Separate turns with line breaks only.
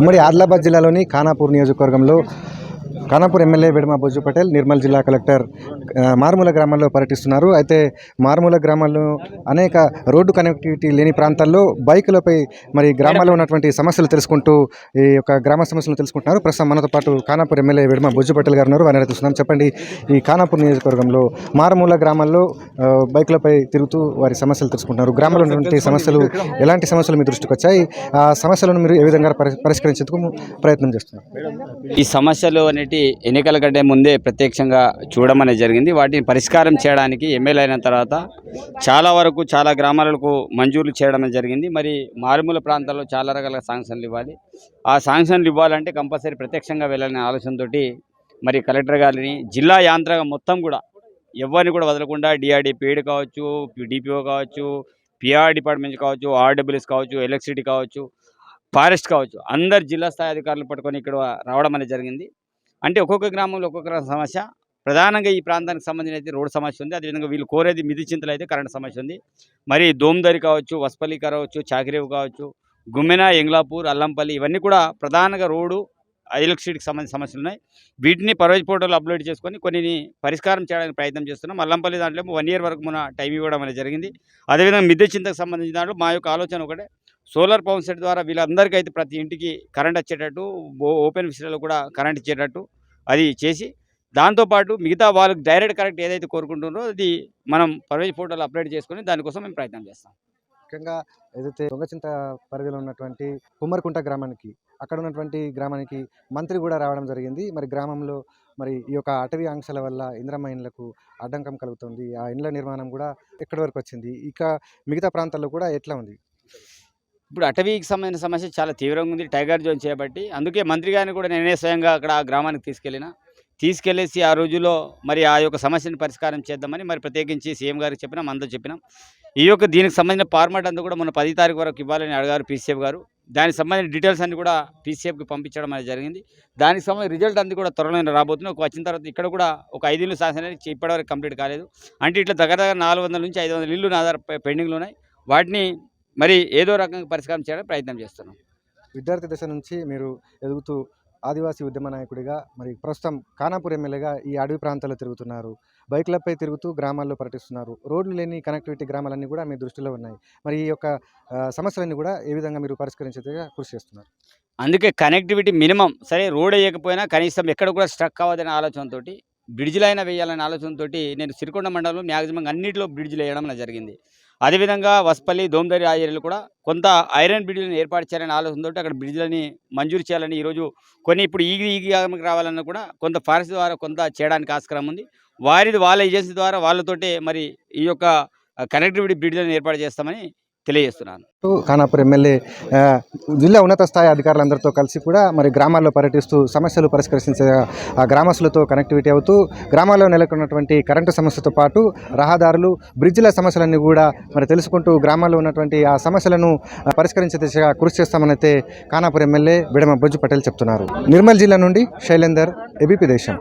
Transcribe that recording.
ఉమ్మడి ఆదిలాబాద్ జిల్లాలోని ఖానాపూర్ నియోజకవర్గంలో ఖానాపూర్ ఎమ్మెల్యే వెడమ బొజ్జు పటేల్ నిర్మల్ జిల్లా కలెక్టర్ మారుమూల గ్రామాల్లో పర్యటిస్తున్నారు. అయితే మారుమూల గ్రామాల్లో అనేక రోడ్డు కనెక్టివిటీ లేని ప్రాంతాల్లో బైకులపై మరి గ్రామాల్లో ఉన్నటువంటి సమస్యలు తెలుసుకుంటూ ఈ యొక్క గ్రామ సమస్యలను తెలుసుకుంటున్నారు. ప్రస్తుతం మనతో పాటు ఖానాపూర్ ఎమ్మెల్యే వెడమ బొజ్జు పటేల్ గారు ఉన్నారు. వారిని అడుగుతున్నాం. చెప్పండి, ఈ ఖానాపూర్ నియోజకవర్గంలో మారుమూల గ్రామాల్లో బైకులపై తిరుగుతూ వారి సమస్యలు తెలుసుకుంటున్నారు. గ్రామంలో ఉన్నటువంటి సమస్యలు, ఎలాంటి సమస్యలు మీ దృష్టికి వచ్చాయి? ఆ సమస్యలను మీరు ఏ విధంగా పరిష్కరించేందుకు ప్రయత్నం చేస్తున్నారు?
ఈ సమస్యలు అనేటి ఎన్నికల కంటే ముందే ప్రత్యక్షంగా చూడడం అనేది జరిగింది. వాటిని పరిష్కారం చేయడానికి ఎమ్మెల్యే అయిన తర్వాత చాలా గ్రామాలకు మంజూరు చేయడం జరిగింది. మరి మారుమూల ప్రాంతాల్లో చాలా రకాల శాంక్షన్లు ఇవ్వాలి. ఆ శాంక్షన్లు ఇవ్వాలంటే కంపల్సరీ ప్రత్యక్షంగా వెళ్ళాలనే ఆలోచనతోటి మరి కలెక్టర్ గారిని, జిల్లా యాంత్రాంగం మొత్తం కూడా ఎవరిని కూడా వదలకుండా డిఆర్డీ పీడ్ కావచ్చు, డిపిఓ కావచ్చు, పిఆర్ డిపార్ట్మెంట్ కావచ్చు, ఆర్డబ్ల్యూఎస్ కావచ్చు, ఎలక్ట్రిసిటీ కావచ్చు, ఫారెస్ట్ కావచ్చు, అందరు జిల్లా స్థాయి అధికారులు పట్టుకొని ఇక్కడ రావడం అనేది జరిగింది. అంటే ఒక్కొక్క గ్రామంలో ఒక్కొక్క సమస్య, ప్రధానంగా ఈ ప్రాంతానికి సంబంధించిన అయితే రోడ్డు సమస్య ఉంది. అదేవిధంగా వీళ్ళు కోరేది మిది చింతలు అయితే కరెంటు సమస్య ఉంది. మరి దోమదరి కావచ్చు, వస్పల్లి కావచ్చు, చాకిరేవు కావచ్చు, గుమ్మెన, ఎంగ్లాపూర్, అల్లంపల్లి, ఇవన్నీ కూడా ప్రధానంగా రోడ్డు ఎలక్ట్రిసిటీకి సంబంధించిన సమస్యలు ఉన్నాయి. వీటిని పరోజ్ పోర్టల్ అప్లోడ్ చేసుకొని కొన్ని పరిష్కారం చేయడానికి ప్రయత్నం చేస్తున్నాం. అల్లంపల్లి దాంట్లో 1 year వరకు మన టైం ఇవ్వడం అనేది జరిగింది. అదేవిధంగా మిద్దె చింతకు సంబంధించిన దాంట్లో మా యొక్క ఆలోచన ఒకటే, సోలార్ పంప్ సెట్ ద్వారా వీళ్ళందరికీ అయితే ప్రతి ఇంటికి కరెంట్ వచ్చేటట్టు, ఓపెన్ విషయాల్లో కూడా కరెంట్ ఇచ్చేటట్టు అది చేసి, దాంతోపాటు మిగతా వాళ్ళకి డైరెక్ట్ కరెక్ట్ ఏదైతే కోరుకుంటున్నారో అది మనం పరోజ్ పోర్టల్ అప్లోడ్ చేసుకొని దానికోసం మేము ప్రయత్నం చేస్తాం.
ముఖ్యంగా ఏదైతే దొంగచింత పరిధిలో ఉన్నటువంటి కుమ్మరికుంట గ్రామానికి, అక్కడ ఉన్నటువంటి గ్రామానికి మంత్రి కూడా రావడం జరిగింది. మరి గ్రామంలో మరి ఈ యొక్క అటవీ ఆంక్షల వల్ల ఇంద్రమ్మ ఇండ్లకు ఆటంకం కలుగుతుంది. ఆ ఇండ్ల నిర్మాణం కూడా ఎక్కడి వరకు వచ్చింది, ఇక మిగతా ప్రాంతాల్లో కూడా ఎట్లా ఉంది?
ఇప్పుడు అటవీకి సంబంధించిన సమస్య చాలా తీవ్రంగా ఉంది. టైగర్ జోన్ చేపట్టి అందుకే మంత్రి గారిని కూడా నేనే స్వయంగా అక్కడ ఆ గ్రామానికి తీసుకెళ్ళేసి ఆ రోజుల్లో మరి ఆ యొక్క సమస్యను పరిష్కారం చేద్దామని మరి ప్రత్యేకించి సీఎం గారికి చెప్పినాం, అందరూ చెప్పినాం. ఈ యొక్క దీనికి సంబంధించిన ఫార్మాట్ అంతా కూడా మన 10 తారీఖు వరకు ఇవ్వాలని అడిగారు పీసీఎఫ్ గారు. దానికి సంబంధించిన డీటెయిల్స్ అన్ని కూడా పీసీఎఫ్కి పంపించడం అనేది జరిగింది. దానికి సంబంధించిన రిజల్ట్ అంతా కూడా త్వరలో రాబోతుంది. వచ్చిన తర్వాత ఇక్కడ కూడా ఒక 5 ఇళ్ళు శాంక్షన్ అనేది ఇప్పటివరకు కంప్లీట్ కాలేదు. అంటే ఇట్లా దగ్గర 400 నుంచి 500 ఇళ్ళు నా దగ్గర పెండింగ్లో ఉన్నాయి. వాటిని మరి ఏదో రకంగా పరిష్కారం చేయడానికి ప్రయత్నం చేస్తున్నాం.
విద్యార్థి దశ నుంచి మీరు ఎదుగుతూ ఆదివాసీ ఉద్యమ నాయకుడిగా, మరి ప్రస్తుతం ఖానాపూర్ ఎమ్మెల్యేగా ఈ అడవి ప్రాంతాల్లో తిరుగుతున్నారు. బైకులపై తిరుగుతూ గ్రామాల్లో పర్యటిస్తున్నారు. రోడ్లు లేని కనెక్టివిటీ గ్రామాలన్నీ కూడా మీ దృష్టిలో ఉన్నాయి. మరి ఈ యొక్క సమస్యలన్నీ కూడా ఏ విధంగా మీరు పరిష్కరించేదిగా కృషి చేస్తున్నారు?
అందుకే కనెక్టివిటీ మినిమం, సరే రోడ్ వేయకపోయినా కనీసం ఎక్కడ కూడా స్ట్రక్ కావద్దనే ఆలోచనతోటి, బ్రిడ్జ్లు అయినా వేయాలనే ఆలోచనతోటి నేను సిరికొండ మండలంలో మ్యాక్సిమం అన్నింటిలో బ్రిడ్జ్లు వేయడం జరిగింది. అదేవిధంగా వస్పల్లి, దోమదరి ఆ ఏరియాలో కూడా కొంత ఐరన్ బ్రిడ్జ్లను ఏర్పాటు చేయాలని ఆలోచనతో అక్కడ బ్రిడ్జ్లని మంజూరు చేయాలని ఈరోజు కొన్ని ఇప్పుడు ఈ రావాలన్నా కూడా కొంత ఫారెస్ట్ ద్వారా కొంత చేయడానికి ఆస్కారం ఉంది. వాళ్ళ ఏజెన్సీ ద్వారా వాళ్ళతోటే మరి ఈ యొక్క కనెక్టివిటీ బ్రిడ్జ్లను ఏర్పాటు చేస్తామని తెలియజేస్తున్నాను.
ఖానాపూర్ ఎమ్మెల్యే జిల్లా ఉన్నత స్థాయి అధికారులందరితో కలిసి కూడా మరి గ్రామాల్లో పర్యటిస్తూ సమస్యలు పరిష్కరించే ఆ గ్రామస్తులతో కనెక్టివిటీ అవుతూ గ్రామాల్లో నెలకొన్నటువంటి కరెంటు సమస్యతో పాటు రహదారులు, బ్రిడ్జిల సమస్యలన్నీ కూడా మరి తెలుసుకుంటూ గ్రామాల్లో ఉన్నటువంటి ఆ సమస్యలను పరిష్కరించే దిశగా కృషి చేస్తామని అయితే ఖానాపూర్ ఎమ్మెల్యే వెడమ బొజ్జు పటేల్ చెప్తున్నారు. నిర్మల్ జిల్లా నుండి శైలేందర్, ఏబీపీ దేశం.